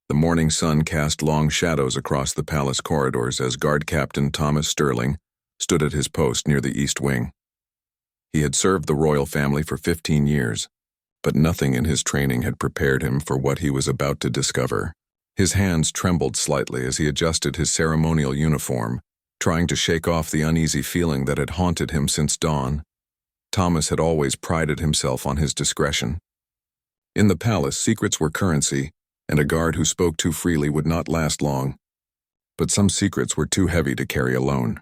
The morning sun cast long shadows across the palace corridors as Guard Captain Thomas Sterling stood at his post near the east wing. He had served the royal family for 15 years, but nothing in his training had prepared him for what he was about to discover. His hands trembled slightly as he adjusted his ceremonial uniform, trying to shake off the uneasy feeling that had haunted him since dawn. Thomas had always prided himself on his discretion. In the palace, secrets were currency, and a guard who spoke too freely would not last long. But some secrets were too heavy to carry alone.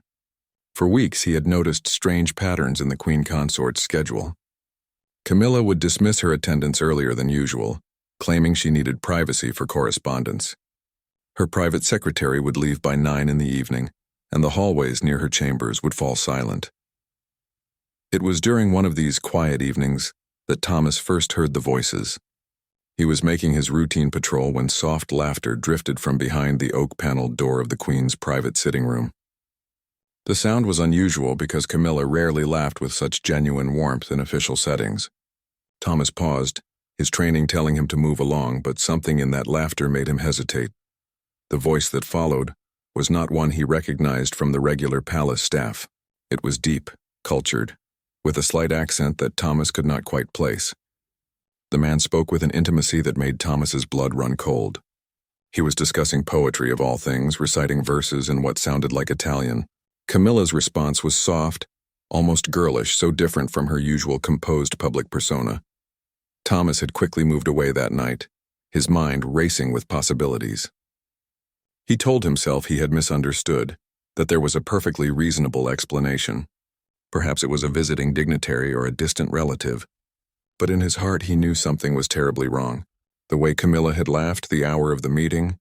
For weeks he had noticed strange patterns in the Queen Consort's schedule. Camilla would dismiss her attendance earlier than usual, claiming she needed privacy for correspondence. Her private secretary would leave by 9 in the evening, and the hallways near her chambers would fall silent. It was during one of these quiet evenings that Thomas first heard the voices. He was making his routine patrol when soft laughter drifted from behind the oak-paneled door of the Queen's private sitting room. The sound was unusual because Camilla rarely laughed with such genuine warmth in official settings. Thomas paused, his training telling him to move along, but something in that laughter made him hesitate. The voice that followed was not one he recognized from the regular palace staff. It was deep, cultured, with a slight accent that Thomas could not quite place. The man spoke with an intimacy that made Thomas's blood run cold. He was discussing poetry of all things, reciting verses in what sounded like Italian. Camilla's response was soft, almost girlish, so different from her usual composed public persona. Thomas had quickly moved away that night, his mind racing with possibilities. He told himself he had misunderstood, that there was a perfectly reasonable explanation. Perhaps it was a visiting dignitary or a distant relative. But in his heart he knew something was terribly wrong. The way Camilla had laughed the hour of the meeting,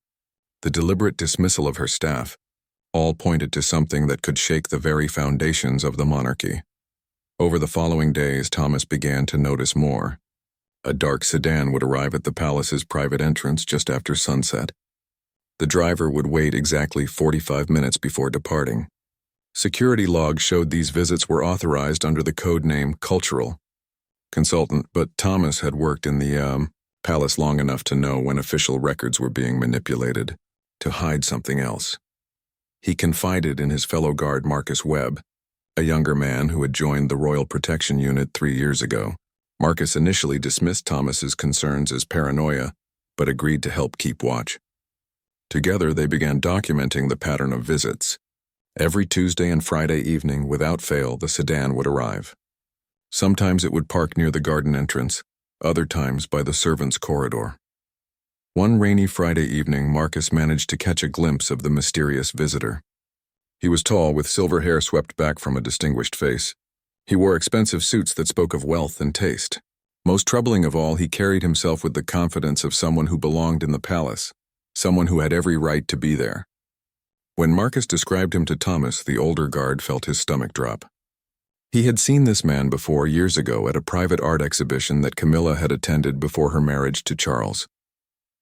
the deliberate dismissal of her staff, all pointed to something that could shake the very foundations of the monarchy. Over the following days, Thomas began to notice more. A dark sedan would arrive at the palace's private entrance just after sunset. The driver would wait exactly 45 minutes before departing. Security logs showed these visits were authorized under the code name Cultural Consultant, but Thomas had worked in the palace long enough to know when official records were being manipulated, to hide something else. He confided in his fellow guard Marcus Webb, a younger man who had joined the Royal Protection Unit 3 years ago. Marcus initially dismissed Thomas's concerns as paranoia, but agreed to help keep watch. Together they began documenting the pattern of visits. Every Tuesday and Friday evening, without fail, the sedan would arrive. Sometimes it would park near the garden entrance, other times by the servants' corridor. One rainy Friday evening, Marcus managed to catch a glimpse of the mysterious visitor. He was tall, with silver hair swept back from a distinguished face. He wore expensive suits that spoke of wealth and taste. Most troubling of all, he carried himself with the confidence of someone who belonged in the palace, someone who had every right to be there. When Marcus described him to Thomas, the older guard felt his stomach drop. He had seen this man before years ago at a private art exhibition that Camilla had attended before her marriage to Charles.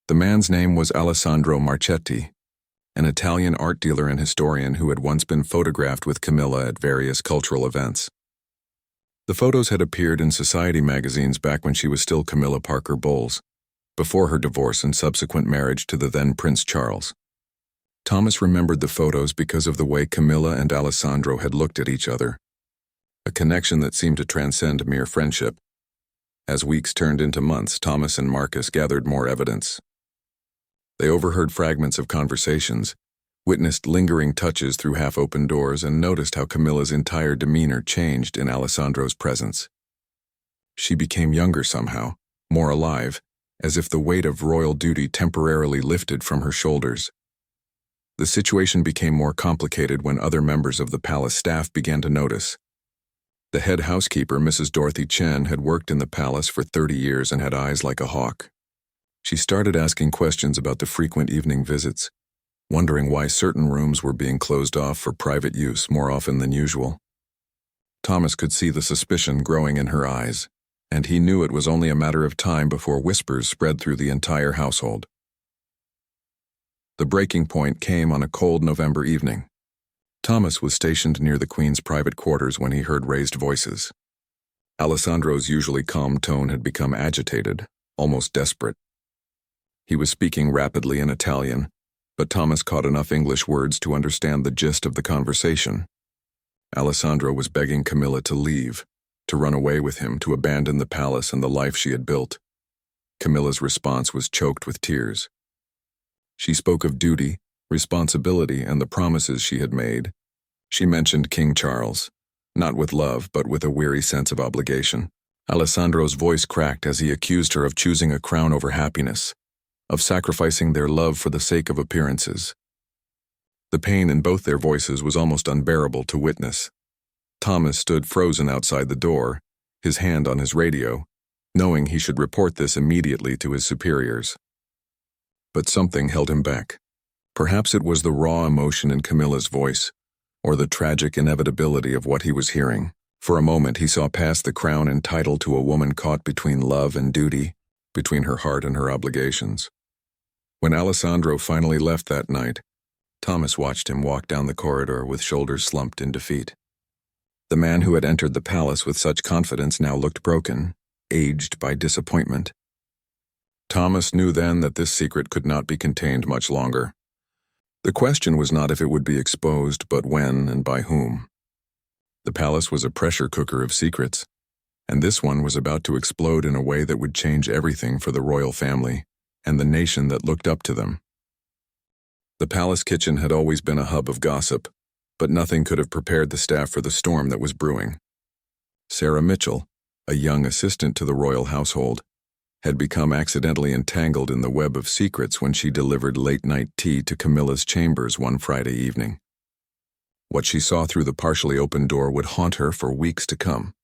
The man's name was Alessandro Marchetti, an Italian art dealer and historian who had once been photographed with Camilla at various cultural events. The photos had appeared in society magazines back when she was still Camilla Parker Bowles, before her divorce and subsequent marriage to the then Prince Charles. Thomas remembered the photos because of the way Camilla and Alessandro had looked at each other, a connection that seemed to transcend mere friendship. As weeks turned into months, Thomas and Marcus gathered more evidence. They overheard fragments of conversations, witnessed lingering touches through half-open doors, and noticed how Camilla's entire demeanor changed in Alessandro's presence. She became younger somehow, more alive, as if the weight of royal duty temporarily lifted from her shoulders. The situation became more complicated when other members of the palace staff began to notice. The head housekeeper, Mrs. Dorothy Chen, had worked in the palace for 30 years and had eyes like a hawk. She started asking questions about the frequent evening visits, wondering why certain rooms were being closed off for private use more often than usual. Thomas could see the suspicion growing in her eyes, and he knew it was only a matter of time before whispers spread through the entire household. The breaking point came on a cold November evening. Thomas was stationed near the Queen's private quarters when he heard raised voices. Alessandro's usually calm tone had become agitated, almost desperate. He was speaking rapidly in Italian, but Thomas caught enough English words to understand the gist of the conversation. Alessandro was begging Camilla to leave, to run away with him, to abandon the palace and the life she had built. Camilla's response was choked with tears. She spoke of duty, responsibility, and the promises she had made. She mentioned King Charles, not with love, but with a weary sense of obligation. Alessandro's voice cracked as he accused her of choosing a crown over happiness, of sacrificing their love for the sake of appearances. The pain in both their voices was almost unbearable to witness. Thomas stood frozen outside the door, his hand on his radio, knowing he should report this immediately to his superiors. But something held him back. Perhaps it was the raw emotion in Camilla's voice, or the tragic inevitability of what he was hearing. For a moment he saw past the crown and title to a woman caught between love and duty, between her heart and her obligations. When Alessandro finally left that night, Thomas watched him walk down the corridor with shoulders slumped in defeat. The man who had entered the palace with such confidence now looked broken, aged by disappointment. Thomas knew then that this secret could not be contained much longer. The question was not if it would be exposed, but when and by whom. The palace was a pressure cooker of secrets, and this one was about to explode in a way that would change everything for the royal family and the nation that looked up to them. The palace kitchen had always been a hub of gossip, but nothing could have prepared the staff for the storm that was brewing. Sarah Mitchell, a young assistant to the royal household, had become accidentally entangled in the web of secrets when she delivered late-night tea to Camilla's chambers one Friday evening. What she saw through the partially open door would haunt her for weeks to come.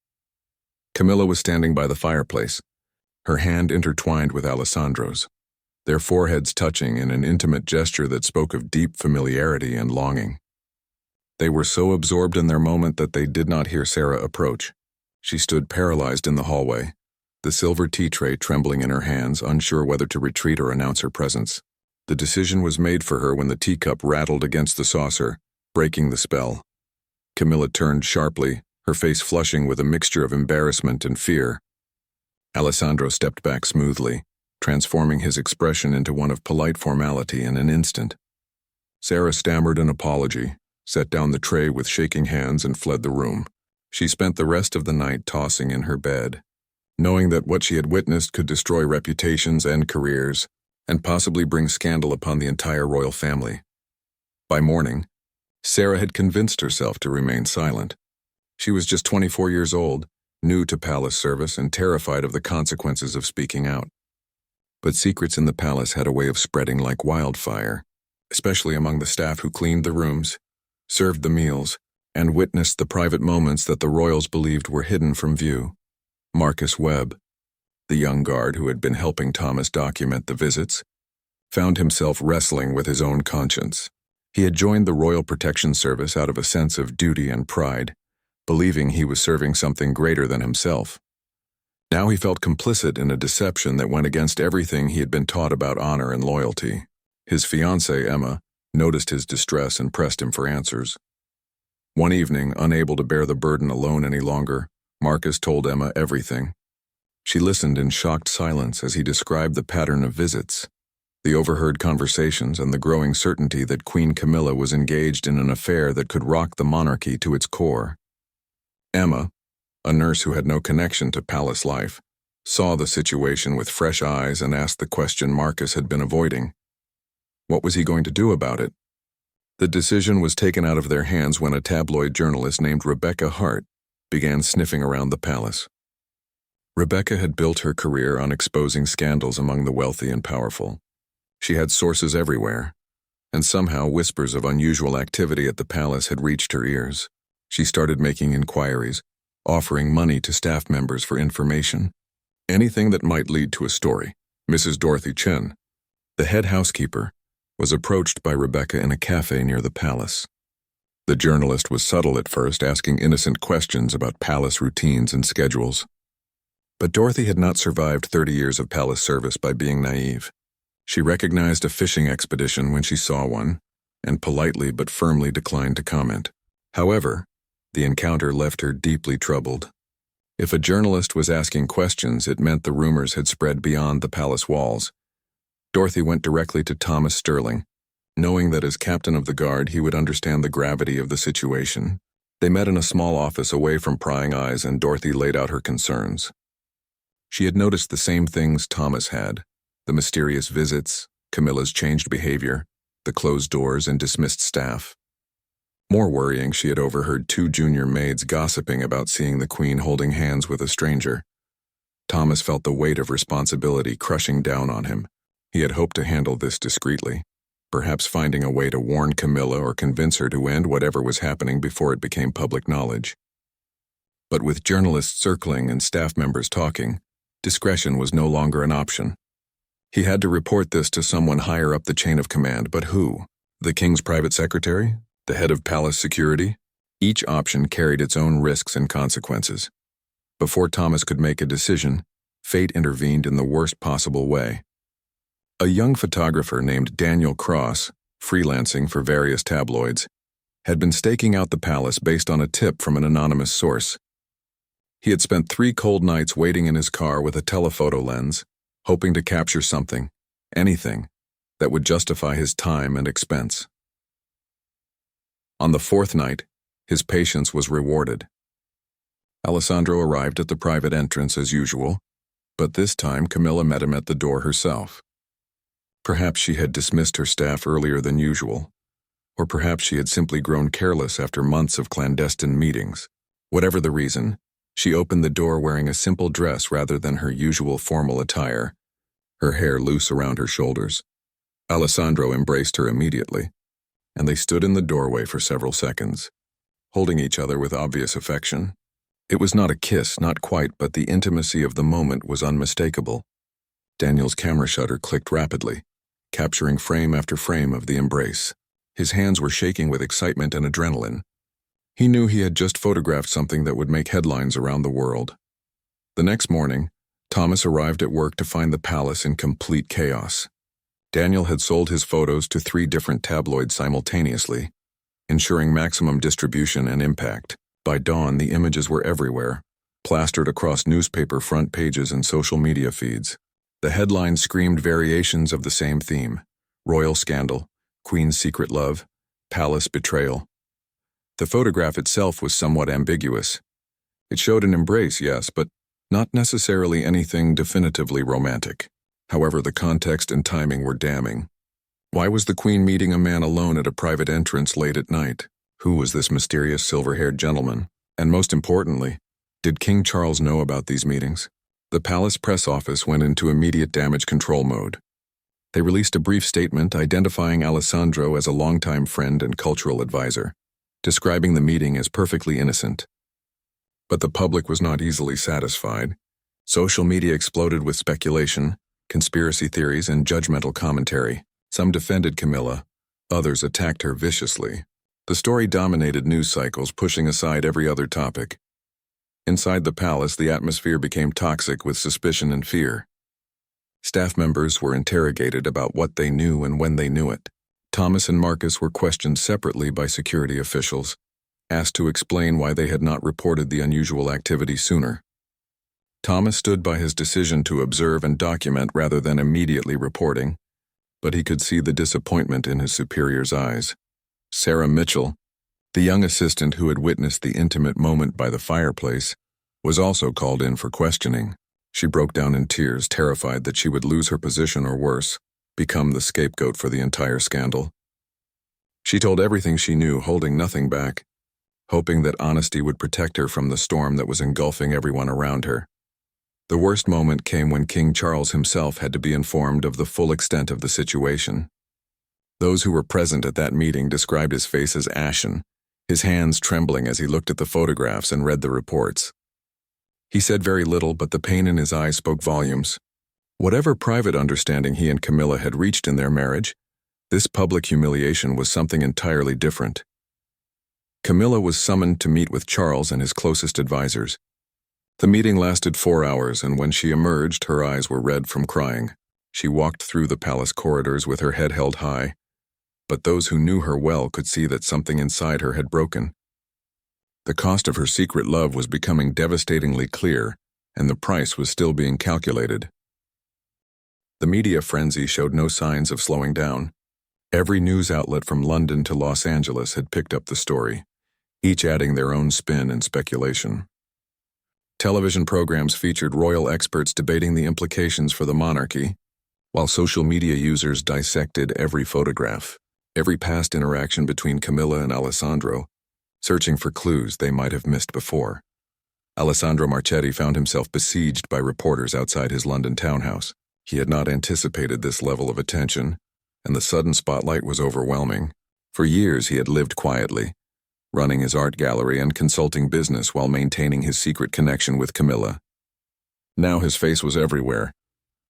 Camilla was standing by the fireplace, her hand intertwined with Alessandro's, their foreheads touching in an intimate gesture that spoke of deep familiarity and longing. They were so absorbed in their moment that they did not hear Sarah approach. She stood paralyzed in the hallway, the silver tea tray trembling in her hands, unsure whether to retreat or announce her presence. The decision was made for her when the teacup rattled against the saucer, breaking the spell. Camilla turned sharply, her face flushing with a mixture of embarrassment and fear. Alessandro stepped back smoothly, transforming his expression into one of polite formality in an instant. Sarah stammered an apology, set down the tray with shaking hands, and fled the room. She spent the rest of the night tossing in her bed, knowing that what she had witnessed could destroy reputations and careers, and possibly bring scandal upon the entire royal family. By morning, Sarah had convinced herself to remain silent. She was just 24 years old, new to palace service and terrified of the consequences of speaking out. But secrets in the palace had a way of spreading like wildfire, especially among the staff who cleaned the rooms, served the meals, and witnessed the private moments that the royals believed were hidden from view. Marcus Webb, the young guard who had been helping Thomas document the visits, found himself wrestling with his own conscience. He had joined the Royal Protection Service out of a sense of duty and pride, believing he was serving something greater than himself. Now he felt complicit in a deception that went against everything he had been taught about honor and loyalty. His fiancée, Emma, noticed his distress and pressed him for answers. One evening, unable to bear the burden alone any longer, Marcus told Emma everything. She listened in shocked silence as he described the pattern of visits, the overheard conversations, and the growing certainty that Queen Camilla was engaged in an affair that could rock the monarchy to its core. Emma, a nurse who had no connection to palace life, saw the situation with fresh eyes and asked the question Marcus had been avoiding. What was he going to do about it? The decision was taken out of their hands when a tabloid journalist named Rebecca Hart began sniffing around the palace. Rebecca had built her career on exposing scandals among the wealthy and powerful. She had sources everywhere, and somehow whispers of unusual activity at the palace had reached her ears. She started making inquiries, offering money to staff members for information, anything that might lead to a story. Mrs. Dorothy Chen, the head housekeeper, was approached by Rebecca in a cafe near the palace. The journalist was subtle at first, asking innocent questions about palace routines and schedules. But Dorothy had not survived 30 years of palace service by being naive. She recognized a fishing expedition when she saw one, and politely but firmly declined to comment. However, the encounter left her deeply troubled. If a journalist was asking questions, it meant the rumors had spread beyond the palace walls, Dorothy went directly to Thomas Sterling, knowing that as captain of the guard he would understand the gravity of the situation. They met in a small office away from prying eyes, and Dorothy laid out her concerns. She had noticed the same things Thomas had: the mysterious visits, Camilla's changed behavior, the closed doors and dismissed staff. More worrying, she had overheard 2 junior maids gossiping about seeing the Queen holding hands with a stranger. Thomas felt the weight of responsibility crushing down on him. He had hoped to handle this discreetly, perhaps finding a way to warn Camilla or convince her to end whatever was happening before it became public knowledge. But with journalists circling and staff members talking, discretion was no longer an option. He had to report this to someone higher up the chain of command, but who? The king's private secretary? The head of palace security? Each option carried its own risks and consequences. Before Thomas could make a decision, fate intervened in the worst possible way. A young photographer named Daniel Cross, freelancing for various tabloids, had been staking out the palace based on a tip from an anonymous source. He had spent 3 cold nights waiting in his car with a telephoto lens, hoping to capture something, anything, that would justify his time and expense. On the 4th night, his patience was rewarded. Alessandro arrived at the private entrance as usual, but this time Camilla met him at the door herself. Perhaps she had dismissed her staff earlier than usual, or perhaps she had simply grown careless after months of clandestine meetings. Whatever the reason, she opened the door wearing a simple dress rather than her usual formal attire, her hair loose around her shoulders. Alessandro embraced her immediately, and they stood in the doorway for several seconds, holding each other with obvious affection. It was not a kiss, not quite, but the intimacy of the moment was unmistakable. Daniel's camera shutter clicked rapidly, capturing frame after frame of the embrace. His hands were shaking with excitement and adrenaline. He knew he had just photographed something that would make headlines around the world. The next morning, Thomas arrived at work to find the palace in complete chaos. Daniel had sold his photos to 3 different tabloids simultaneously, ensuring maximum distribution and impact. By dawn, the images were everywhere, plastered across newspaper front pages and social media feeds. The headlines screamed variations of the same theme: royal scandal, Queen's secret love, palace betrayal. The photograph itself was somewhat ambiguous. It showed an embrace, yes, but not necessarily anything definitively romantic. However, the context and timing were damning. Why was the Queen meeting a man alone at a private entrance late at night? Who was this mysterious silver-haired gentleman? And most importantly, did King Charles know about these meetings? The palace press office went into immediate damage control mode. They released a brief statement identifying Alessandro as a longtime friend and cultural advisor, describing the meeting as perfectly innocent. But the public was not easily satisfied. Social media exploded with speculation, conspiracy theories, and judgmental commentary. Some defended Camilla, others attacked her viciously. The story dominated news cycles, pushing aside every other topic. Inside the palace, the atmosphere became toxic with suspicion and fear. Staff members were interrogated about what they knew and when they knew it. Thomas and Marcus were questioned separately by security officials, asked to explain why they had not reported the unusual activity sooner. Thomas stood by his decision to observe and document rather than immediately reporting, but he could see the disappointment in his superior's eyes. Sarah Mitchell, the young assistant who had witnessed the intimate moment by the fireplace, was also called in for questioning. She broke down in tears, terrified that she would lose her position or worse, become the scapegoat for the entire scandal. She told everything she knew, holding nothing back, hoping that honesty would protect her from the storm that was engulfing everyone around her. The worst moment came when King Charles himself had to be informed of the full extent of the situation. Those who were present at that meeting described his face as ashen, his hands trembling as he looked at the photographs and read the reports. He said very little, but the pain in his eyes spoke volumes. Whatever private understanding he and Camilla had reached in their marriage, this public humiliation was something entirely different. Camilla was summoned to meet with Charles and his closest advisors. The meeting lasted 4 hours, and when she emerged, her eyes were red from crying. She walked through the palace corridors with her head held high, but those who knew her well could see that something inside her had broken. The cost of her secret love was becoming devastatingly clear, and the price was still being calculated. The media frenzy showed no signs of slowing down. Every news outlet from London to Los Angeles had picked up the story, each adding their own spin and speculation. Television programs featured royal experts debating the implications for the monarchy, while social media users dissected every photograph, every past interaction between Camilla and Alessandro, searching for clues they might have missed before. Alessandro Marchetti found himself besieged by reporters outside his London townhouse. He had not anticipated this level of attention, and the sudden spotlight was overwhelming. For years he had lived quietly, running his art gallery and consulting business while maintaining his secret connection with Camilla. Now his face was everywhere,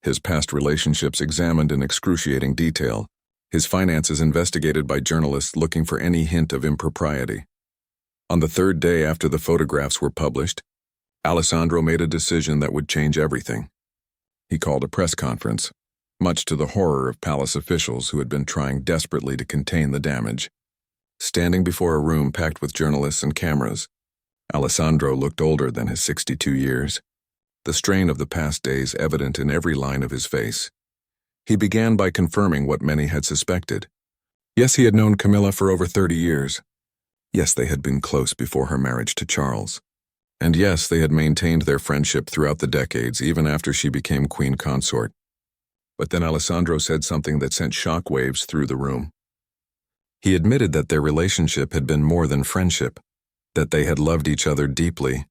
his past relationships examined in excruciating detail, his finances investigated by journalists looking for any hint of impropriety. On the third day after the photographs were published, Alessandro made a decision that would change everything. He called a press conference, much to the horror of palace officials who had been trying desperately to contain the damage. Standing before a room packed with journalists and cameras, Alessandro looked older than his 62 years, the strain of the past days evident in every line of his face. He began by confirming what many had suspected. Yes, he had known Camilla for over 30 years. Yes, they had been close before her marriage to Charles. And yes, they had maintained their friendship throughout the decades, even after she became queen consort. But then Alessandro said something that sent shockwaves through the room. He admitted that their relationship had been more than friendship, that they had loved each other deeply,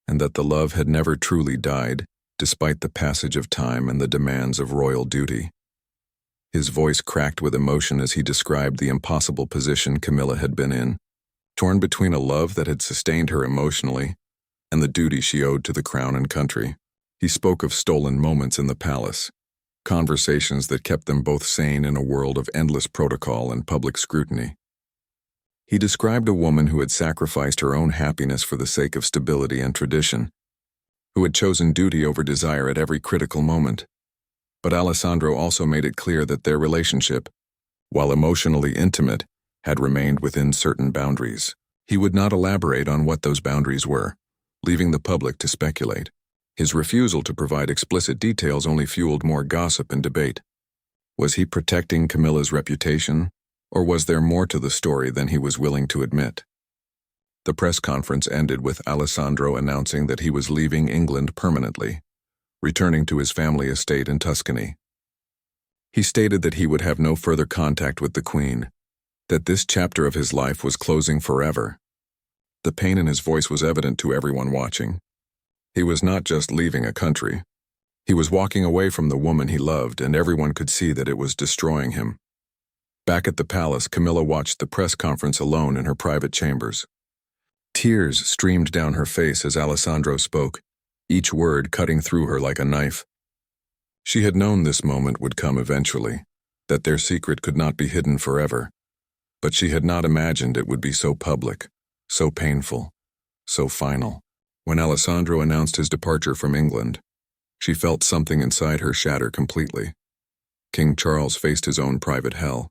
and that the love had never truly died, despite the passage of time and the demands of royal duty. His voice cracked with emotion as he described the impossible position Camilla had been in, torn between a love that had sustained her emotionally and the duty she owed to the crown and country. He spoke of stolen moments in the palace, conversations that kept them both sane in a world of endless protocol and public scrutiny. He described a woman who had sacrificed her own happiness for the sake of stability and tradition, who had chosen duty over desire at every critical moment. But Alessandro also made it clear that their relationship, while emotionally intimate, had remained within certain boundaries. He would not elaborate on what those boundaries were, leaving the public to speculate. His refusal to provide explicit details only fueled more gossip and debate. Was he protecting Camilla's reputation, or was there more to the story than he was willing to admit? The press conference ended with Alessandro announcing that he was leaving England permanently, returning to his family estate in Tuscany. He stated that he would have no further contact with the Queen, that this chapter of his life was closing forever. The pain in his voice was evident to everyone watching. He was not just leaving a country. He was walking away from the woman he loved, and everyone could see that it was destroying him. Back at the palace, Camilla watched the press conference alone in her private chambers. Tears streamed down her face as Alessandro spoke, each word cutting through her like a knife. She had known this moment would come eventually, that their secret could not be hidden forever, but she had not imagined it would be so public, so painful, so final. When Alessandro announced his departure from England, she felt something inside her shatter completely. King Charles faced his own private hell.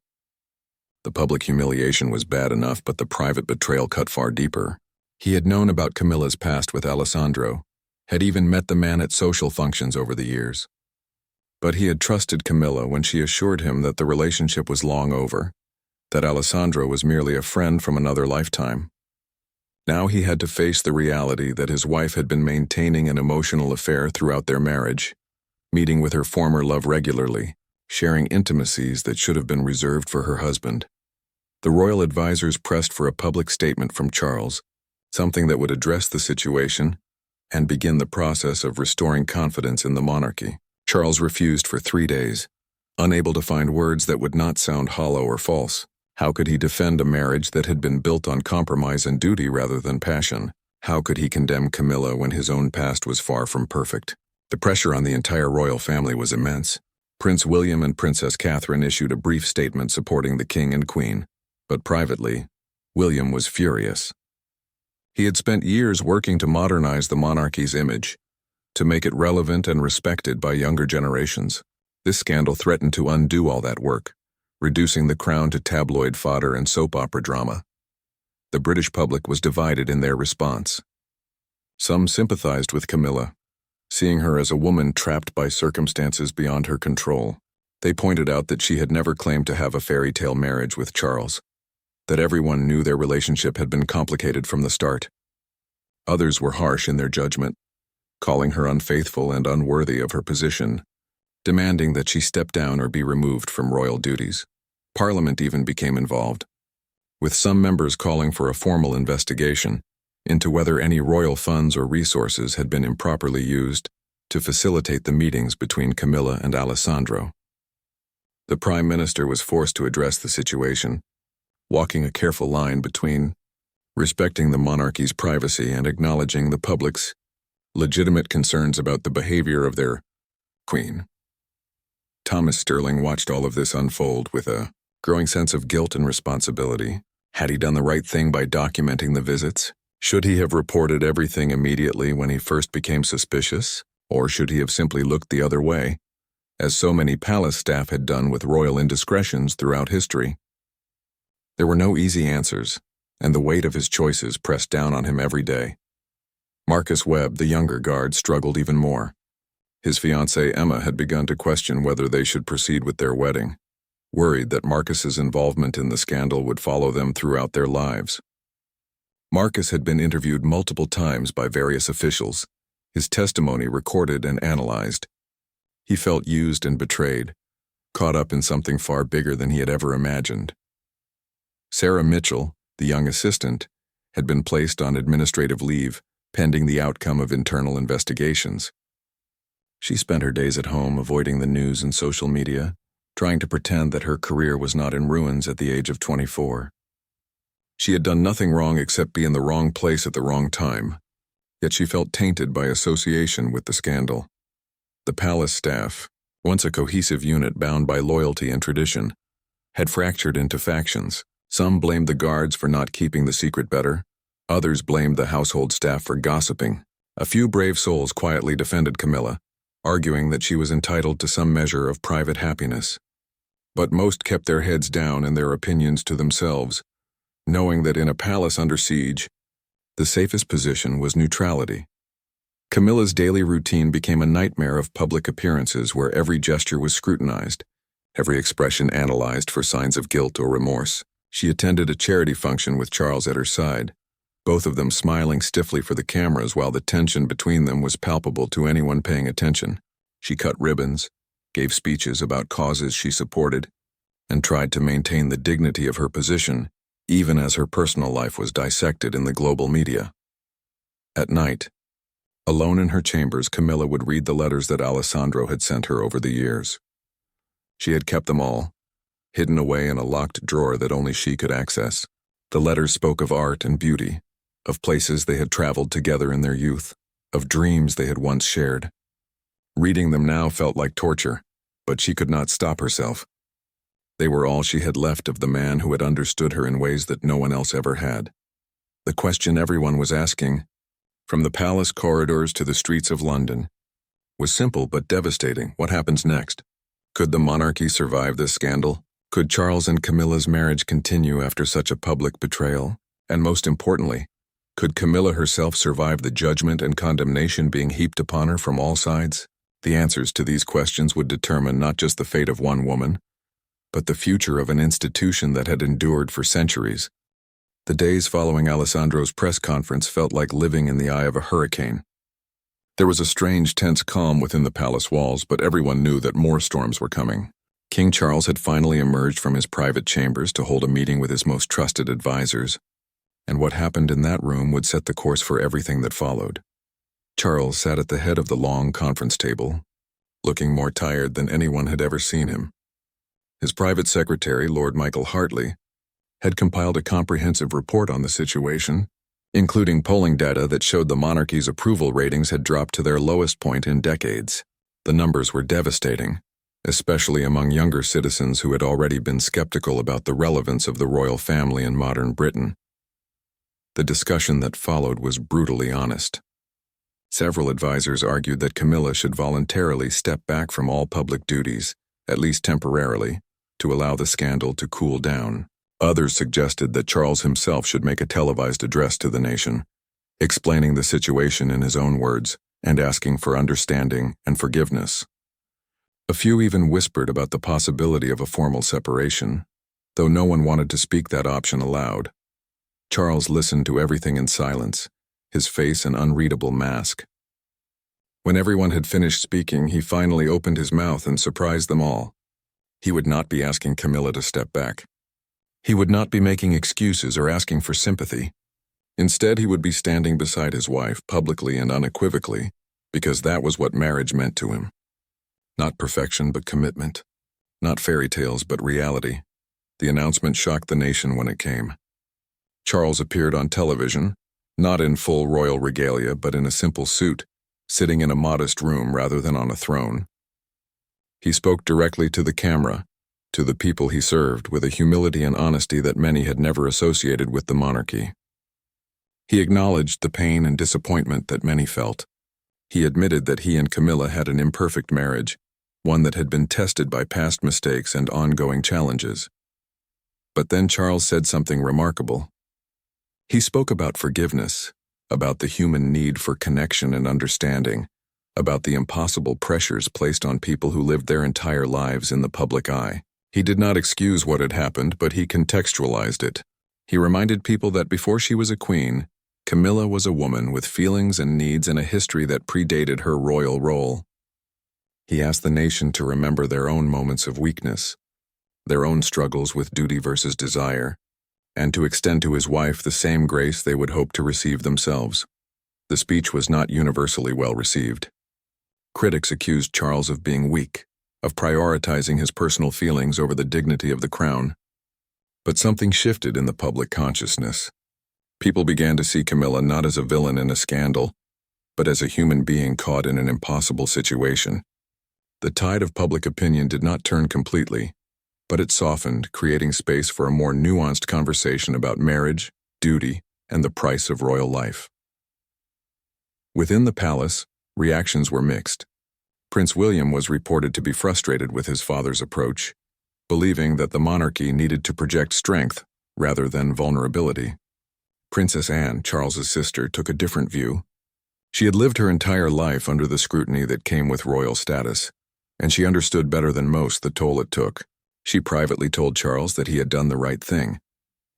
The public humiliation was bad enough, but the private betrayal cut far deeper. He had known about Camilla's past with Alessandro, had even met the man at social functions over the years. But he had trusted Camilla when she assured him that the relationship was long over, that Alessandro was merely a friend from another lifetime. Now he had to face the reality that his wife had been maintaining an emotional affair throughout their marriage, meeting with her former love regularly, sharing intimacies that should have been reserved for her husband. The royal advisors pressed for a public statement from Charles, something that would address the situation and begin the process of restoring confidence in the monarchy. Charles refused for 3 days, unable to find words that would not sound hollow or false. How could he defend a marriage that had been built on compromise and duty rather than passion? How could he condemn Camilla when his own past was far from perfect? The pressure on the entire royal family was immense. Prince William and Princess Catherine issued a brief statement supporting the king and queen, but privately, William was furious. He had spent years working to modernize the monarchy's image, to make it relevant and respected by younger generations. This scandal threatened to undo all that work, reducing the crown to tabloid fodder and soap opera drama. The British public was divided in their response. Some sympathized with Camilla, seeing her as a woman trapped by circumstances beyond her control. They pointed out that she had never claimed to have a fairy tale marriage with Charles, that everyone knew their relationship had been complicated from the start. Others were harsh in their judgment, calling her unfaithful and unworthy of her position, demanding that she step down or be removed from royal duties. Parliament even became involved, with some members calling for a formal investigation into whether any royal funds or resources had been improperly used to facilitate the meetings between Camilla and Alessandro. The Prime Minister was forced to address the situation, walking a careful line between respecting the monarchy's privacy and acknowledging the public's legitimate concerns about the behavior of their queen. Thomas Sterling watched all of this unfold with a growing sense of guilt and responsibility. Had he done the right thing by documenting the visits? Should he have reported everything immediately when he first became suspicious? Or should he have simply looked the other way, as so many palace staff had done with royal indiscretions throughout history? There were no easy answers, and the weight of his choices pressed down on him every day. Marcus Webb, the younger guard, struggled even more. His fiancée Emma had begun to question whether they should proceed with their wedding, worried that Marcus's involvement in the scandal would follow them throughout their lives. Marcus had been interviewed multiple times by various officials, his testimony recorded and analyzed. He felt used and betrayed, caught up in something far bigger than he had ever imagined. Sarah Mitchell, the young assistant, had been placed on administrative leave pending the outcome of internal investigations. She spent her days at home avoiding the news and social media, trying to pretend that her career was not in ruins at the age of 24. She had done nothing wrong except be in the wrong place at the wrong time, yet she felt tainted by association with the scandal. The palace staff, once a cohesive unit bound by loyalty and tradition, had fractured into factions. Some blamed the guards for not keeping the secret better. Others blamed the household staff for gossiping. A few brave souls quietly defended Camilla, arguing that she was entitled to some measure of private happiness. But most kept their heads down and their opinions to themselves, knowing that in a palace under siege, the safest position was neutrality. Camilla's daily routine became a nightmare of public appearances where every gesture was scrutinized, every expression analyzed for signs of guilt or remorse. She attended a charity function with Charles at her side, both of them smiling stiffly for the cameras while the tension between them was palpable to anyone paying attention. She cut ribbons, gave speeches about causes she supported, and tried to maintain the dignity of her position, even as her personal life was dissected in the global media. At night, alone in her chambers, Camilla would read the letters that Alessandro had sent her over the years. She had kept them all, hidden away in a locked drawer that only she could access. The letters spoke of art and beauty, of places they had traveled together in their youth, of dreams they had once shared. Reading them now felt like torture, but she could not stop herself. They were all she had left of the man who had understood her in ways that no one else ever had. The question everyone was asking, from the palace corridors to the streets of London, was simple but devastating. What happens next? Could the monarchy survive this scandal? Could Charles and Camilla's marriage continue after such a public betrayal? And most importantly, could Camilla herself survive the judgment and condemnation being heaped upon her from all sides? The answers to these questions would determine not just the fate of one woman, but the future of an institution that had endured for centuries. The days following Alessandro's press conference felt like living in the eye of a hurricane. There was a strange, tense calm within the palace walls, but everyone knew that more storms were coming. King Charles had finally emerged from his private chambers to hold a meeting with his most trusted advisors, and what happened in that room would set the course for everything that followed. Charles sat at the head of the long conference table, looking more tired than anyone had ever seen him. His private secretary, Lord Michael Hartley, had compiled a comprehensive report on the situation, including polling data that showed the monarchy's approval ratings had dropped to their lowest point in decades. The numbers were devastating, especially among younger citizens who had already been skeptical about the relevance of the royal family in modern Britain. The discussion that followed was brutally honest. Several advisors argued that Camilla should voluntarily step back from all public duties, at least temporarily, to allow the scandal to cool down. Others suggested that Charles himself should make a televised address to the nation, explaining the situation in his own words, and asking for understanding and forgiveness. A few even whispered about the possibility of a formal separation, though no one wanted to speak that option aloud. Charles listened to everything in silence, his face an unreadable mask. When everyone had finished speaking, he finally opened his mouth and surprised them all. He would not be asking Camilla to step back. He would not be making excuses or asking for sympathy. Instead, he would be standing beside his wife publicly and unequivocally, because that was what marriage meant to him. Not perfection, but commitment. Not fairy tales, but reality. The announcement shocked the nation when it came. Charles appeared on television, not in full royal regalia, but in a simple suit, sitting in a modest room rather than on a throne. He spoke directly to the camera, to the people he served, with a humility and honesty that many had never associated with the monarchy. He acknowledged the pain and disappointment that many felt. He admitted that he and Camilla had an imperfect marriage, one that had been tested by past mistakes and ongoing challenges. But then Charles said something remarkable. He spoke about forgiveness, about the human need for connection and understanding, about the impossible pressures placed on people who lived their entire lives in the public eye. He did not excuse what had happened, but he contextualized it. He reminded people that before she was a queen, Camilla was a woman with feelings and needs and a history that predated her royal role. He asked the nation to remember their own moments of weakness, their own struggles with duty versus desire, and to extend to his wife the same grace they would hope to receive themselves. The speech was not universally well received. Critics accused Charles of being weak, of prioritizing his personal feelings over the dignity of the crown. But something shifted in the public consciousness. People began to see Camilla not as a villain in a scandal, but as a human being caught in an impossible situation. The tide of public opinion did not turn completely, but it softened, creating space for a more nuanced conversation about marriage, duty, and the price of royal life. Within the palace, reactions were mixed. Prince William was reported to be frustrated with his father's approach, believing that the monarchy needed to project strength rather than vulnerability. Princess Anne, Charles's sister, took a different view. She had lived her entire life under the scrutiny that came with royal status, and she understood better than most the toll it took. She privately told Charles that he had done the right thing,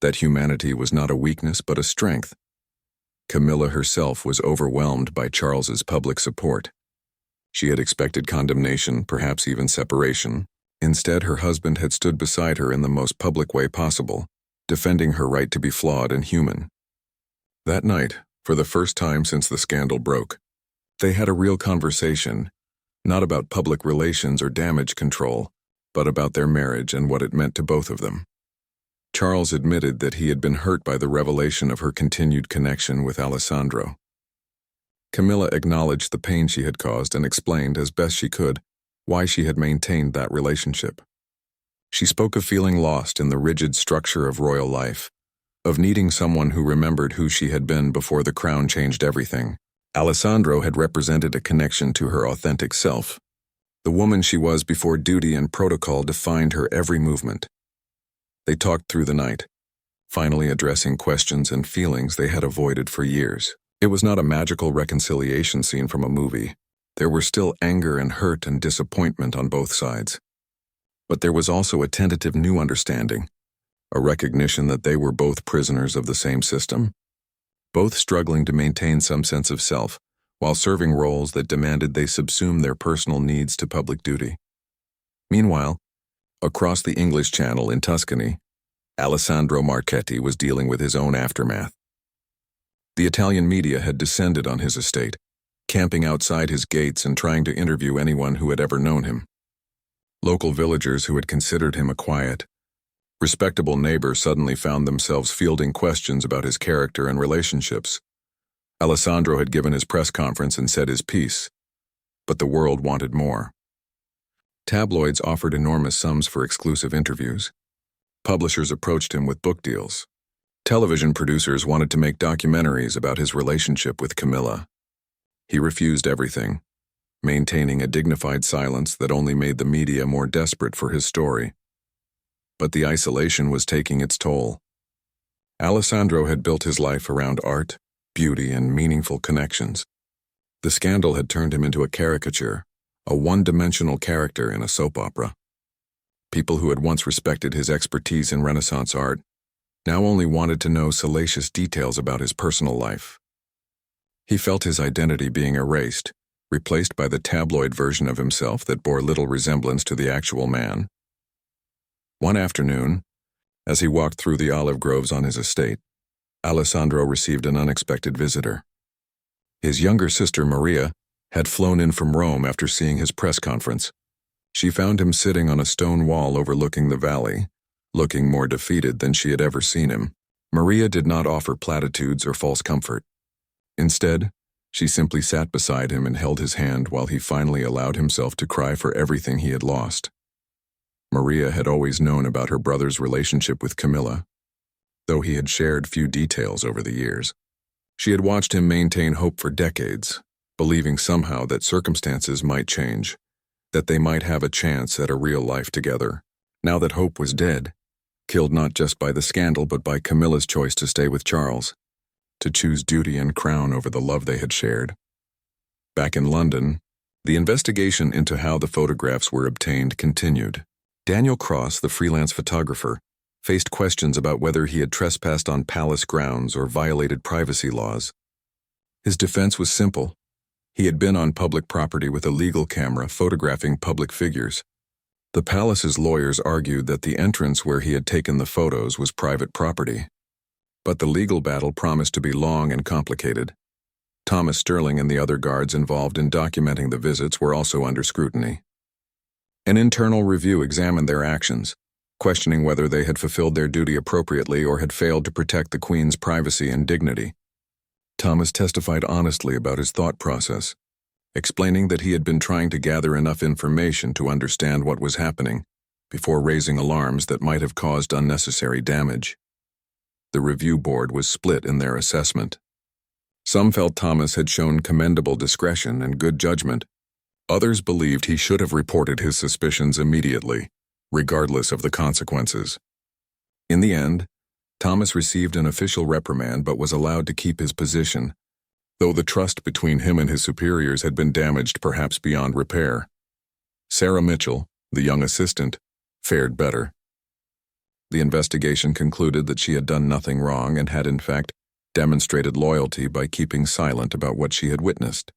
that humanity was not a weakness but a strength. Camilla herself was overwhelmed by Charles's public support. She had expected condemnation, perhaps even separation. Instead, her husband had stood beside her in the most public way possible, defending her right to be flawed and human. That night, for the first time since the scandal broke, they had a real conversation, not about public relations or damage control, but about their marriage and what it meant to both of them. Charles admitted that he had been hurt by the revelation of her continued connection with Alessandro. Camilla acknowledged the pain she had caused and explained, as best she could, why she had maintained that relationship. She spoke of feeling lost in the rigid structure of royal life, of needing someone who remembered who she had been before the crown changed everything. Alessandro had represented a connection to her authentic self, the woman she was before duty and protocol defined her every movement. They talked through the night, finally addressing questions and feelings they had avoided for years. It was not a magical reconciliation scene from a movie. There were still anger and hurt and disappointment on both sides. But there was also a tentative new understanding, a recognition that they were both prisoners of the same system, both struggling to maintain some sense of self, while serving roles that demanded they subsume their personal needs to public duty. Meanwhile, across the English Channel in Tuscany, Alessandro Marchetti was dealing with his own aftermath. The Italian media had descended on his estate, camping outside his gates and trying to interview anyone who had ever known him. Local villagers who had considered him a quiet, respectable neighbor suddenly found themselves fielding questions about his character and relationships. Alessandro had given his press conference and said his piece, but the world wanted more. Tabloids offered enormous sums for exclusive interviews. Publishers approached him with book deals. Television producers wanted to make documentaries about his relationship with Camilla. He refused everything, maintaining a dignified silence that only made the media more desperate for his story. But the isolation was taking its toll. Alessandro had built his life around art, beauty, and meaningful connections. The scandal had turned him into a caricature, a one-dimensional character in a soap opera. People who had once respected his expertise in Renaissance art now only wanted to know salacious details about his personal life. He felt his identity being erased, replaced by the tabloid version of himself that bore little resemblance to the actual man. One afternoon, as he walked through the olive groves on his estate, Alessandro received an unexpected visitor. His younger sister, Maria, had flown in from Rome after seeing his press conference. She found him sitting on a stone wall overlooking the valley, looking more defeated than she had ever seen him. Maria did not offer platitudes or false comfort. Instead, she simply sat beside him and held his hand while he finally allowed himself to cry for everything he had lost. Maria had always known about her brother's relationship with Camilla, though he had shared few details over the years. She had watched him maintain hope for decades, believing somehow that circumstances might change, that they might have a chance at a real life together. Now that hope was dead, killed not just by the scandal but by Camilla's choice to stay with Charles, to choose duty and crown over the love they had shared. Back in London, the investigation into how the photographs were obtained continued. Daniel Cross, the freelance photographer, faced questions about whether he had trespassed on palace grounds or violated privacy laws. His defense was simple. He had been on public property with a legal camera photographing public figures. The palace's lawyers argued that the entrance where he had taken the photos was private property. But the legal battle promised to be long and complicated. Thomas Sterling and the other guards involved in documenting the visits were also under scrutiny. An internal review examined their actions, questioning whether they had fulfilled their duty appropriately or had failed to protect the Queen's privacy and dignity. Thomas testified honestly about his thought process, explaining that he had been trying to gather enough information to understand what was happening before raising alarms that might have caused unnecessary damage. The review board was split in their assessment. Some felt Thomas had shown commendable discretion and good judgment. Others believed he should have reported his suspicions immediately, regardless of the consequences. In the end, Thomas received an official reprimand but was allowed to keep his position, though the trust between him and his superiors had been damaged perhaps beyond repair. Sarah Mitchell, the young assistant, fared better. The investigation concluded that she had done nothing wrong and had in fact demonstrated loyalty by keeping silent about what she had witnessed.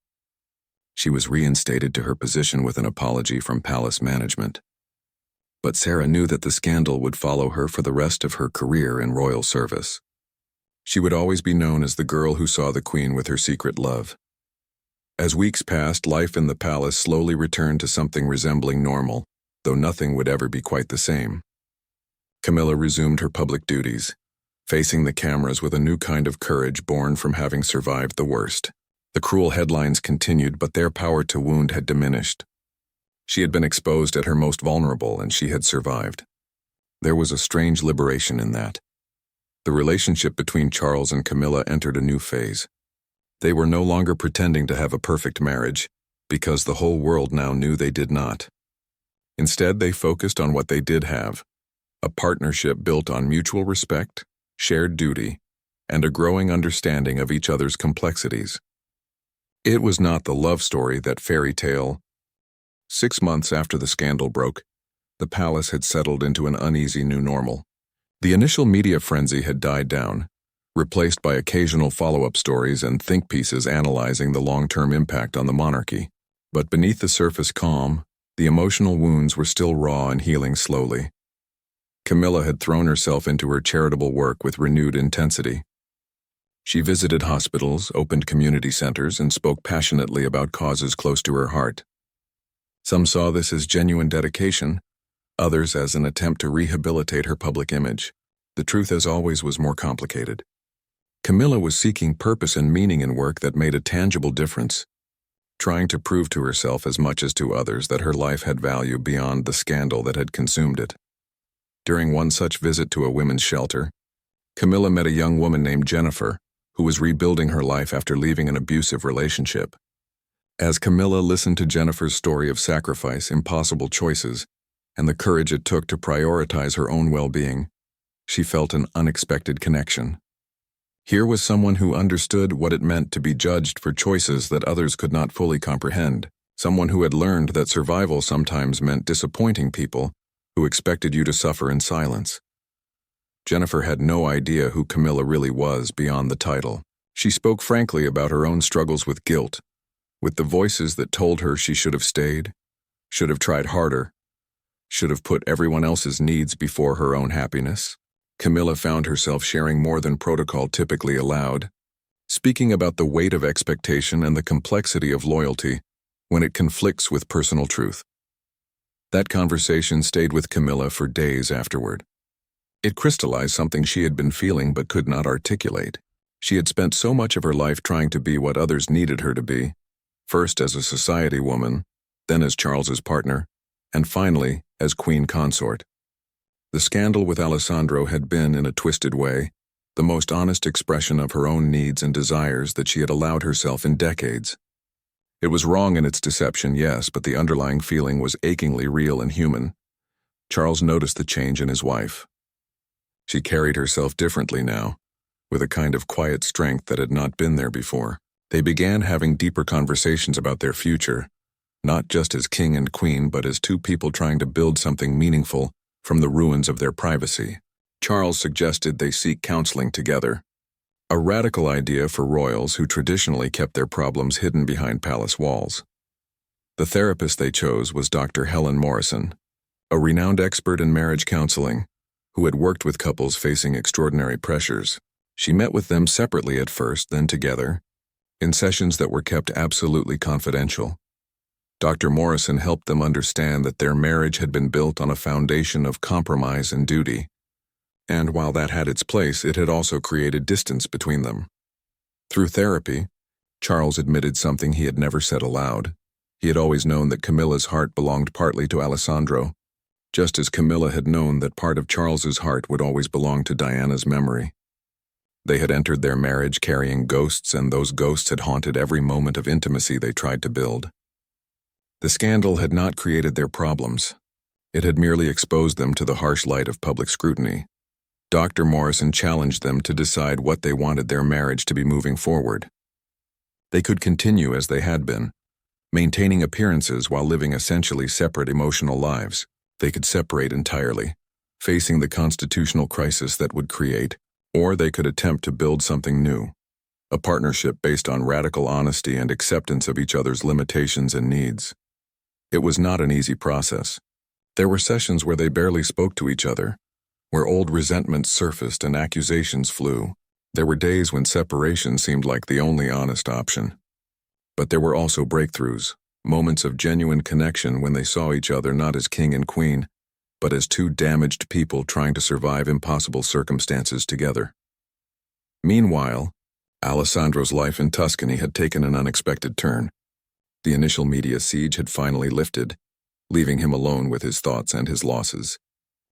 She was reinstated to her position with an apology from palace management. But Sarah knew that the scandal would follow her for the rest of her career in royal service. She would always be known as the girl who saw the Queen with her secret love. As weeks passed, life in the palace slowly returned to something resembling normal, though nothing would ever be quite the same. Camilla resumed her public duties, facing the cameras with a new kind of courage born from having survived the worst. The cruel headlines continued, but their power to wound had diminished. She had been exposed at her most vulnerable, and she had survived. There was a strange liberation in that. The relationship between Charles and Camilla entered a new phase. They were no longer pretending to have a perfect marriage, because the whole world now knew they did not. Instead, they focused on what they did have, a partnership built on mutual respect, shared duty, and a growing understanding of each other's complexities. It was not the love story that fairy tale. 6 months after the scandal broke, the palace had settled into an uneasy new normal. The initial media frenzy had died down, replaced by occasional follow-up stories and think pieces analyzing the long-term impact on the monarchy. But beneath the surface calm, the emotional wounds were still raw and healing slowly. Camilla had thrown herself into her charitable work with renewed intensity. She visited hospitals, opened community centers, and spoke passionately about causes close to her heart. Some saw this as genuine dedication, others as an attempt to rehabilitate her public image. The truth, as always, was more complicated. Camilla was seeking purpose and meaning in work that made a tangible difference, trying to prove to herself as much as to others that her life had value beyond the scandal that had consumed it. During one such visit to a women's shelter, Camilla met a young woman named Jennifer, who was rebuilding her life after leaving an abusive relationship. As Camilla listened to Jennifer's story of sacrifice, impossible choices, and the courage it took to prioritize her own well-being, she felt an unexpected connection. Here was someone who understood what it meant to be judged for choices that others could not fully comprehend, someone who had learned that survival sometimes meant disappointing people who expected you to suffer in silence. Jennifer had no idea who Camilla really was beyond the title. She spoke frankly about her own struggles with guilt, with the voices that told her she should have stayed, should have tried harder, should have put everyone else's needs before her own happiness. Camilla found herself sharing more than protocol typically allowed, speaking about the weight of expectation and the complexity of loyalty when it conflicts with personal truth. That conversation stayed with Camilla for days afterward. It crystallized something she had been feeling but could not articulate. She had spent so much of her life trying to be what others needed her to be, first as a society woman, then as Charles's partner, and finally as queen consort. The scandal with Alessandro had been, in a twisted way, the most honest expression of her own needs and desires that she had allowed herself in decades. It was wrong in its deception, yes, but the underlying feeling was achingly real and human. Charles noticed the change in his wife. She carried herself differently now, with a kind of quiet strength that had not been there before. They began having deeper conversations about their future, not just as king and queen, but as two people trying to build something meaningful from the ruins of their privacy. Charles suggested they seek counseling together, a radical idea for royals who traditionally kept their problems hidden behind palace walls. The therapist they chose was Dr. Helen Morrison, a renowned expert in marriage counseling, who had worked with couples facing extraordinary pressures. She met with them separately at first, then together, in sessions that were kept absolutely confidential. Dr. Morrison helped them understand that their marriage had been built on a foundation of compromise and duty, and while that had its place, it had also created distance between them. Through therapy, Charles admitted something he had never said aloud. He had always known that Camilla's heart belonged partly to Alessandro, just as Camilla had known that part of Charles's heart would always belong to Diana's memory. They had entered their marriage carrying ghosts, and those ghosts had haunted every moment of intimacy they tried to build. The scandal had not created their problems. It had merely exposed them to the harsh light of public scrutiny. Dr. Morrison challenged them to decide what they wanted their marriage to be moving forward. They could continue as they had been, maintaining appearances while living essentially separate emotional lives. They could separate entirely, facing the constitutional crisis that would create, or they could attempt to build something new, a partnership based on radical honesty and acceptance of each other's limitations and needs. It was not an easy process. There were sessions where they barely spoke to each other, where old resentments surfaced and accusations flew. There were days when separation seemed like the only honest option. But there were also breakthroughs, moments of genuine connection when they saw each other not as king and queen, but as two damaged people trying to survive impossible circumstances together. Meanwhile, Alessandro's life in Tuscany had taken an unexpected turn. The initial media siege had finally lifted, leaving him alone with his thoughts and his losses.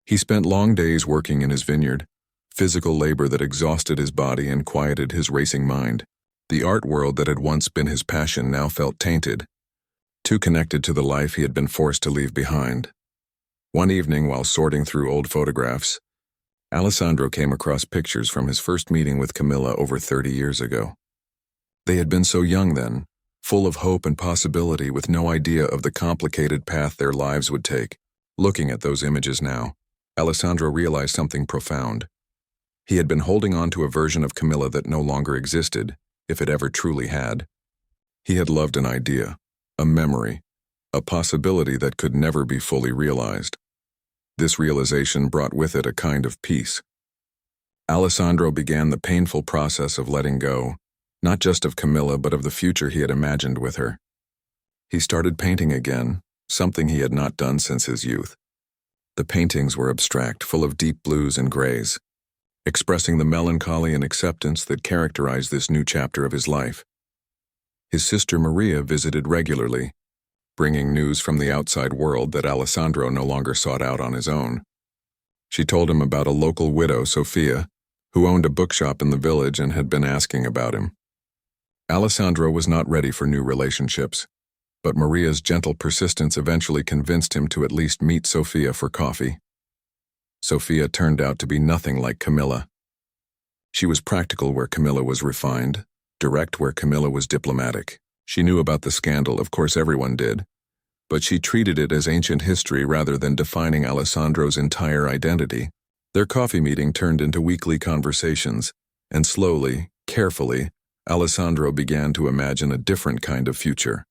He spent long days working in his vineyard, physical labor that exhausted his body and quieted his racing mind. The art world that had once been his passion now felt tainted, too connected to the life he had been forced to leave behind. One evening, while sorting through old photographs, Alessandro came across pictures from his first meeting with Camilla over 30 years ago. They had been so young then, full of hope and possibility, with no idea of the complicated path their lives would take. Looking at those images now, Alessandro realized something profound. He had been holding on to a version of Camilla that no longer existed, if it ever truly had. He had loved an idea, a memory, a possibility that could never be fully realized. This realization brought with it a kind of peace. Alessandro began the painful process of letting go, not just of Camilla but of the future he had imagined with her. He started painting again, something he had not done since his youth. The paintings were abstract, full of deep blues and grays, expressing the melancholy and acceptance that characterized this new chapter of his life. His sister Maria visited regularly, bringing news from the outside world that Alessandro no longer sought out on his own. She told him about a local widow, Sophia, who owned a bookshop in the village and had been asking about him. Alessandro was not ready for new relationships, but Maria's gentle persistence eventually convinced him to at least meet Sophia for coffee. Sophia turned out to be nothing like Camilla. She was practical where Camilla was refined, direct where Camilla was diplomatic. She knew about the scandal, of course everyone did, but she treated it as ancient history rather than defining Alessandro's entire identity. Their coffee meeting turned into weekly conversations, and slowly, carefully, Alessandro began to imagine a different kind of future.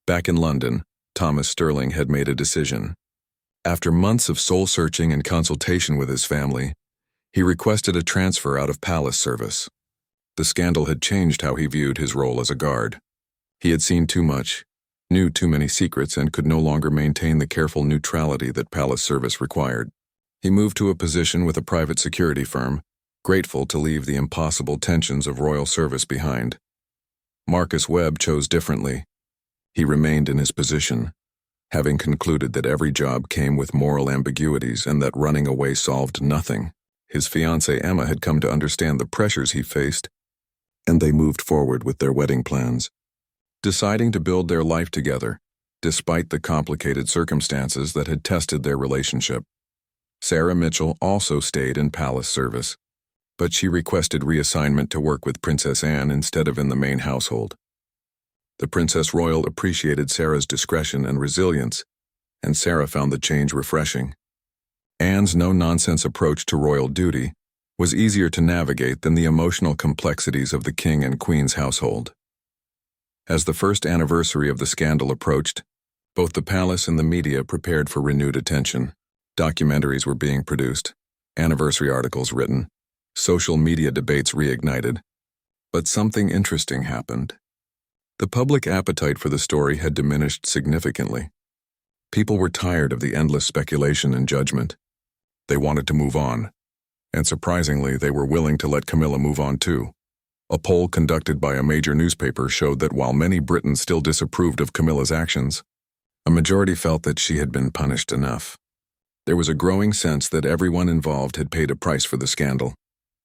Back in London, Thomas Sterling had made a decision. After months of soul-searching and consultation with his family, he requested a transfer out of palace service. The scandal had changed how he viewed his role as a guard. He had seen too much, knew too many secrets, and could no longer maintain the careful neutrality that palace service required. He moved to a position with a private security firm, grateful to leave the impossible tensions of royal service behind. Marcus Webb chose differently. He remained in his position, having concluded that every job came with moral ambiguities and that running away solved nothing. His fiancée Emma had come to understand the pressures he faced, and they moved forward with their wedding plans, deciding to build their life together, despite the complicated circumstances that had tested their relationship. Sarah Mitchell also stayed in palace service, but she requested reassignment to work with Princess Anne instead of in the main household. The Princess Royal appreciated Sarah's discretion and resilience, and Sarah found the change refreshing. Anne's no-nonsense approach to royal duty was easier to navigate than the emotional complexities of the king and queen's household. As the first anniversary of the scandal approached, both the palace and the media prepared for renewed attention. Documentaries were being produced, anniversary articles written, social media debates reignited. But something interesting happened. The public appetite for the story had diminished significantly. People were tired of the endless speculation and judgment. They wanted to move on, and surprisingly, they were willing to let Camilla move on too. A poll conducted by a major newspaper showed that while many Britons still disapproved of Camilla's actions, a majority felt that she had been punished enough. There was a growing sense that everyone involved had paid a price for the scandal,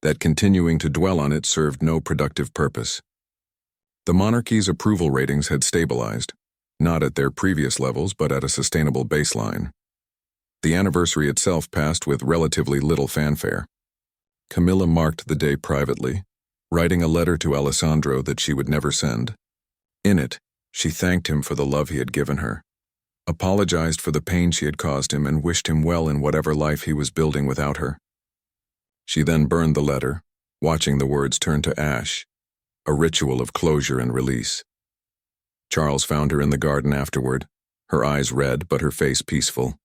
that continuing to dwell on it served no productive purpose. The monarchy's approval ratings had stabilized, not at their previous levels but at a sustainable baseline. The anniversary itself passed with relatively little fanfare. Camilla marked the day privately, writing a letter to Alessandro that she would never send. In it, she thanked him for the love he had given her, apologized for the pain she had caused him, and wished him well in whatever life he was building without her. She then burned the letter, watching the words turn to ash, a ritual of closure and release. Charles found her in the garden afterward, her eyes red but her face peaceful.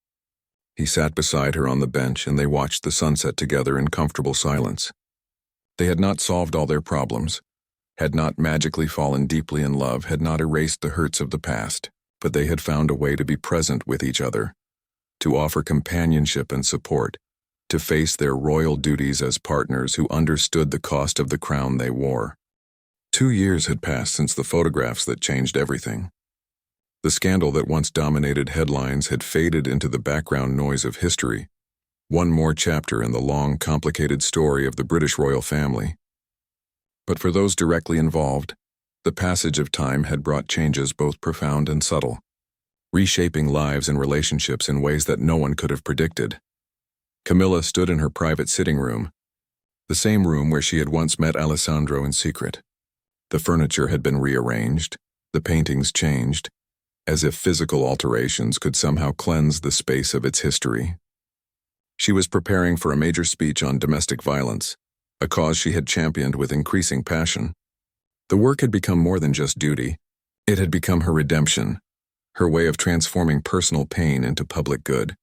He sat beside her on the bench and they watched the sunset together in comfortable silence. They had not solved all their problems, had not magically fallen deeply in love, had not erased the hurts of the past, but they had found a way to be present with each other, to offer companionship and support, to face their royal duties as partners who understood the cost of the crown they wore. 2 years had passed since the photographs that changed everything. The scandal that once dominated headlines had faded into the background noise of history, one more chapter in the long, complicated story of the British royal family. But for those directly involved, the passage of time had brought changes both profound and subtle, reshaping lives and relationships in ways that no one could have predicted. Camilla stood in her private sitting room, the same room where she had once met Alessandro in secret. The furniture had been rearranged, the paintings changed, as if physical alterations could somehow cleanse the space of its history. She was preparing for a major speech on domestic violence, a cause she had championed with increasing passion. The work had become more than just duty. It had become her redemption, her way of transforming personal pain into public good.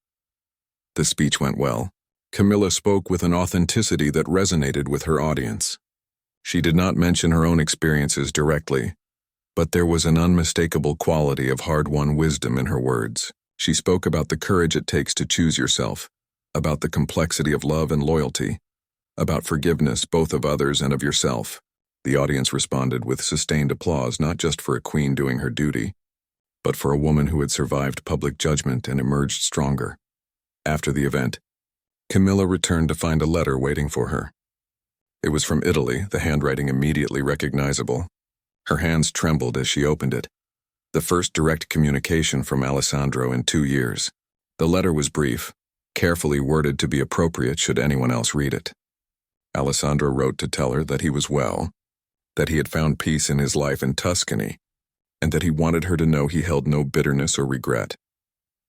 The speech went well. Camilla spoke with an authenticity that resonated with her audience. She did not mention her own experiences directly, but there was an unmistakable quality of hard-won wisdom in her words. She spoke about the courage it takes to choose yourself, about the complexity of love and loyalty, about forgiveness both of others and of yourself. The audience responded with sustained applause, not just for a queen doing her duty, but for a woman who had survived public judgment and emerged stronger. After the event, Camilla returned to find a letter waiting for her. It was from Italy, the handwriting immediately recognizable. Her hands trembled as she opened it. The first direct communication from Alessandro in 2 years. The letter was brief, carefully worded to be appropriate should anyone else read it. Alessandro wrote to tell her that he was well, that he had found peace in his life in Tuscany, and that he wanted her to know he held no bitterness or regret.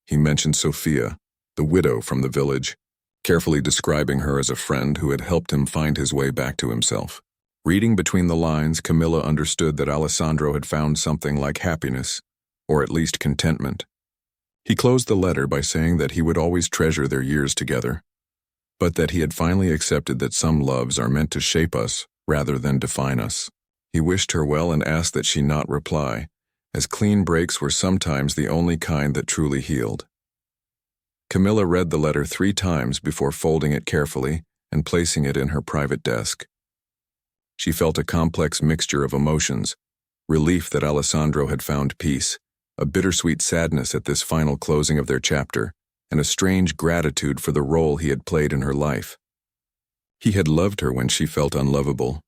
He mentioned Sophia, the widow from the village, carefully describing her as a friend who had helped him find his way back to himself. Reading between the lines, Camilla understood that Alessandro had found something like happiness, or at least contentment. He closed the letter by saying that he would always treasure their years together, but that he had finally accepted that some loves are meant to shape us rather than define us. He wished her well and asked that she not reply, as clean breaks were sometimes the only kind that truly healed. Camilla read the letter 3 times before folding it carefully and placing it in her private desk. She felt a complex mixture of emotions, relief that Alessandro had found peace, a bittersweet sadness at this final closing of their chapter, and a strange gratitude for the role he had played in her life. He had loved her when she felt unlovable,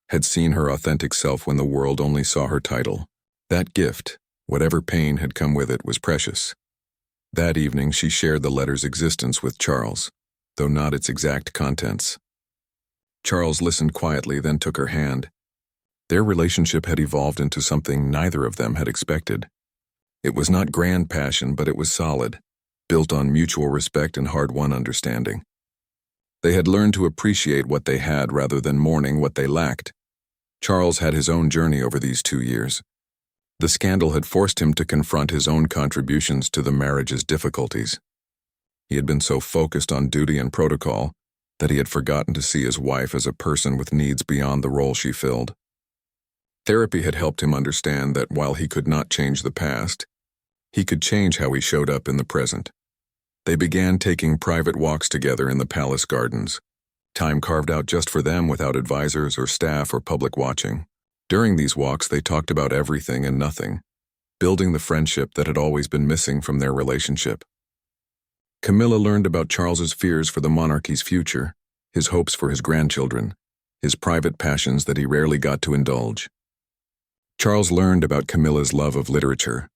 had seen her authentic self when the world only saw her title. That gift, whatever pain had come with it, was precious. That evening she shared the letter's existence with Charles, though not its exact contents. Charles listened quietly, then took her hand. Their relationship had evolved into something neither of them had expected. It was not grand passion, but it was solid, built on mutual respect and hard-won understanding. They had learned to appreciate what they had rather than mourning what they lacked. Charles had his own journey over these 2 years. The scandal had forced him to confront his own contributions to the marriage's difficulties. He had been so focused on duty and protocol that he had forgotten to see his wife as a person with needs beyond the role she filled. Therapy had helped him understand that while he could not change the past, he could change how he showed up in the present. They began taking private walks together in the palace gardens, time carved out just for them without advisors or staff or public watching. During these walks, they talked about everything and nothing, building the friendship that had always been missing from their relationship. Camilla learned about Charles's fears for the monarchy's future, his hopes for his grandchildren, his private passions that he rarely got to indulge. Charles learned about Camilla's love of literature,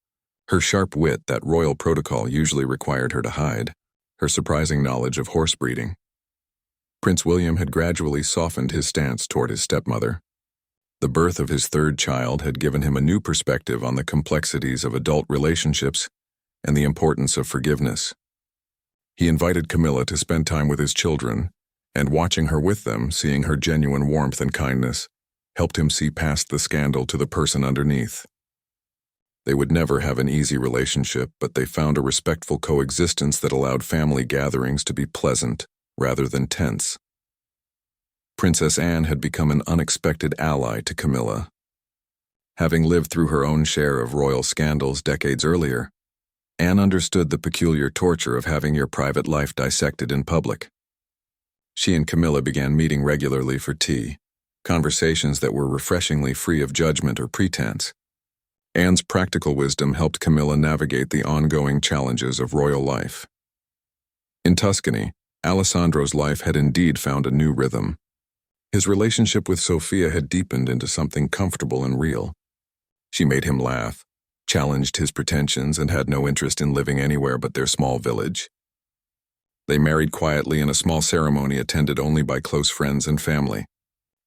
her sharp wit that royal protocol usually required her to hide, her surprising knowledge of horse breeding. Prince William had gradually softened his stance toward his stepmother. The birth of his 3rd child had given him a new perspective on the complexities of adult relationships and the importance of forgiveness. He invited Camilla to spend time with his children, and watching her with them, seeing her genuine warmth and kindness, helped him see past the scandal to the person underneath. They would never have an easy relationship, but they found a respectful coexistence that allowed family gatherings to be pleasant rather than tense. Princess Anne had become an unexpected ally to Camilla. Having lived through her own share of royal scandals decades earlier, Anne understood the peculiar torture of having your private life dissected in public. She and Camilla began meeting regularly for tea, conversations that were refreshingly free of judgment or pretense. Anne's practical wisdom helped Camilla navigate the ongoing challenges of royal life. In Tuscany, Alessandro's life had indeed found a new rhythm. His relationship with Sophia had deepened into something comfortable and real. She made him laugh, challenged his pretensions, and had no interest in living anywhere but their small village. They married quietly in a small ceremony attended only by close friends and family.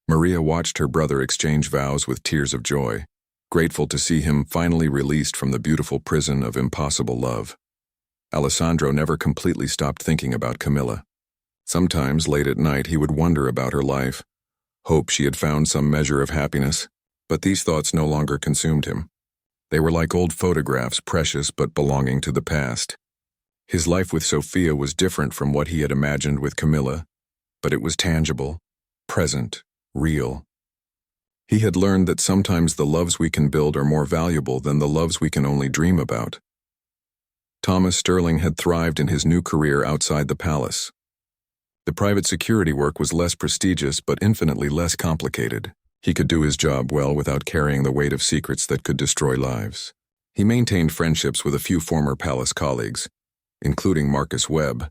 Maria watched her brother exchange vows with tears of joy, grateful to see him finally released from the beautiful prison of impossible love. Alessandro never completely stopped thinking about Camilla. Sometimes, late at night, he would wonder about her life, hope she had found some measure of happiness, but these thoughts no longer consumed him. They were like old photographs, precious but belonging to the past. His life with Sophia was different from what he had imagined with Camilla, but it was tangible, present, real. He had learned that sometimes the loves we can build are more valuable than the loves we can only dream about. Thomas Sterling had thrived in his new career outside the palace. The private security work was less prestigious but infinitely less complicated. He could do his job well without carrying the weight of secrets that could destroy lives. He maintained friendships with a few former palace colleagues, including Marcus Webb,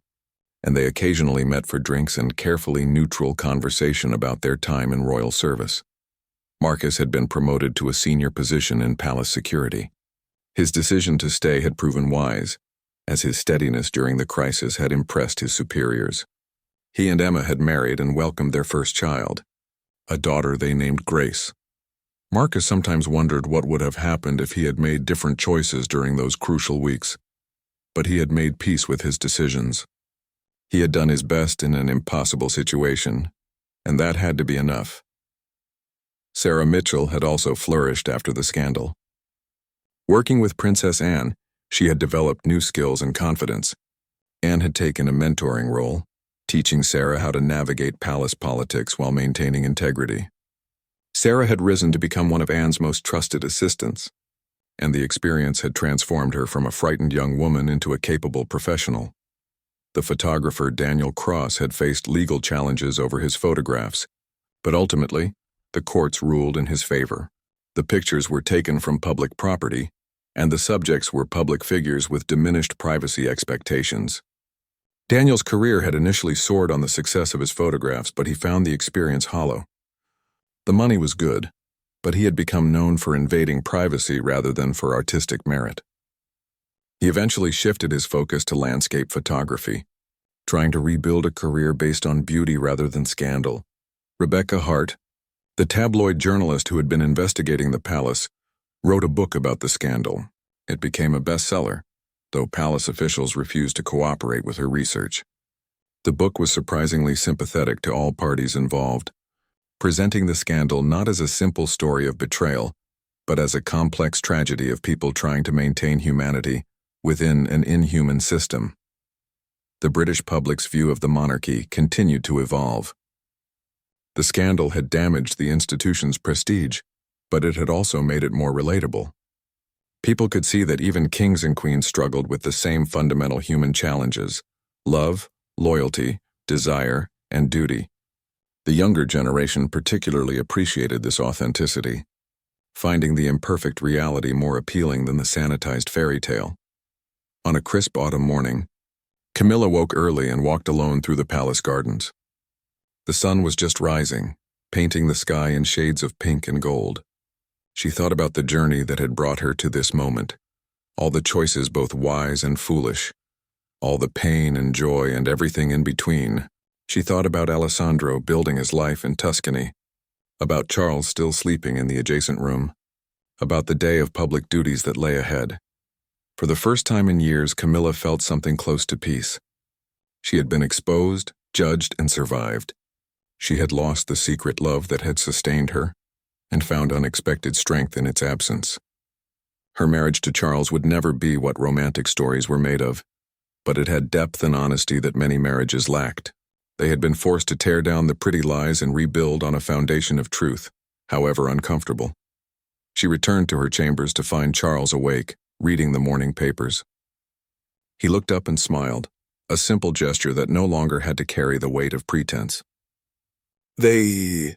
and they occasionally met for drinks and carefully neutral conversation about their time in royal service. Marcus had been promoted to a senior position in palace security. His decision to stay had proven wise, as his steadiness during the crisis had impressed his superiors. He and Emma had married and welcomed their first child, a daughter they named Grace. Marcus sometimes wondered what would have happened if he had made different choices during those crucial weeks. But he had made peace with his decisions. He had done his best in an impossible situation, and that had to be enough. Sarah Mitchell had also flourished after the scandal. Working with Princess Anne, she had developed new skills and confidence. Anne had taken a mentoring role, teaching Sarah how to navigate palace politics while maintaining integrity. Sarah had risen to become one of Anne's most trusted assistants, and the experience had transformed her from a frightened young woman into a capable professional. The photographer Daniel Cross had faced legal challenges over his photographs, but ultimately, the courts ruled in his favor. The pictures were taken from public property, and the subjects were public figures with diminished privacy expectations. Daniel's career had initially soared on the success of his photographs, but he found the experience hollow. The money was good, but he had become known for invading privacy rather than for artistic merit. He eventually shifted his focus to landscape photography, trying to rebuild a career based on beauty rather than scandal. Rebecca Hart, the tabloid journalist who had been investigating the palace, wrote a book about the scandal. It became a bestseller, though palace officials refused to cooperate with her research. The book was surprisingly sympathetic to all parties involved, presenting the scandal not as a simple story of betrayal, but as a complex tragedy of people trying to maintain humanity within an inhuman system. The British public's view of the monarchy continued to evolve. The scandal had damaged the institution's prestige, but it had also made it more relatable. People could see that even kings and queens struggled with the same fundamental human challenges: love, loyalty, desire, and duty. The younger generation particularly appreciated this authenticity, finding the imperfect reality more appealing than the sanitized fairy tale. On a crisp autumn morning, Camilla woke early and walked alone through the palace gardens. The sun was just rising, painting the sky in shades of pink and gold. She thought about the journey that had brought her to this moment, all the choices both wise and foolish, all the pain and joy and everything in between. She thought about Alessandro building his life in Tuscany, about Charles still sleeping in the adjacent room, about the day of public duties that lay ahead. For the first time in years, Camilla felt something close to peace. She had been exposed, judged, and survived. She had lost the secret love that had sustained her, and found unexpected strength in its absence. Her marriage to Charles would never be what romantic stories were made of, but it had depth and honesty that many marriages lacked. They had been forced to tear down the pretty lies and rebuild on a foundation of truth, however uncomfortable. She returned to her chambers to find Charles awake, reading the morning papers. He looked up and smiled, a simple gesture that no longer had to carry the weight of pretense. They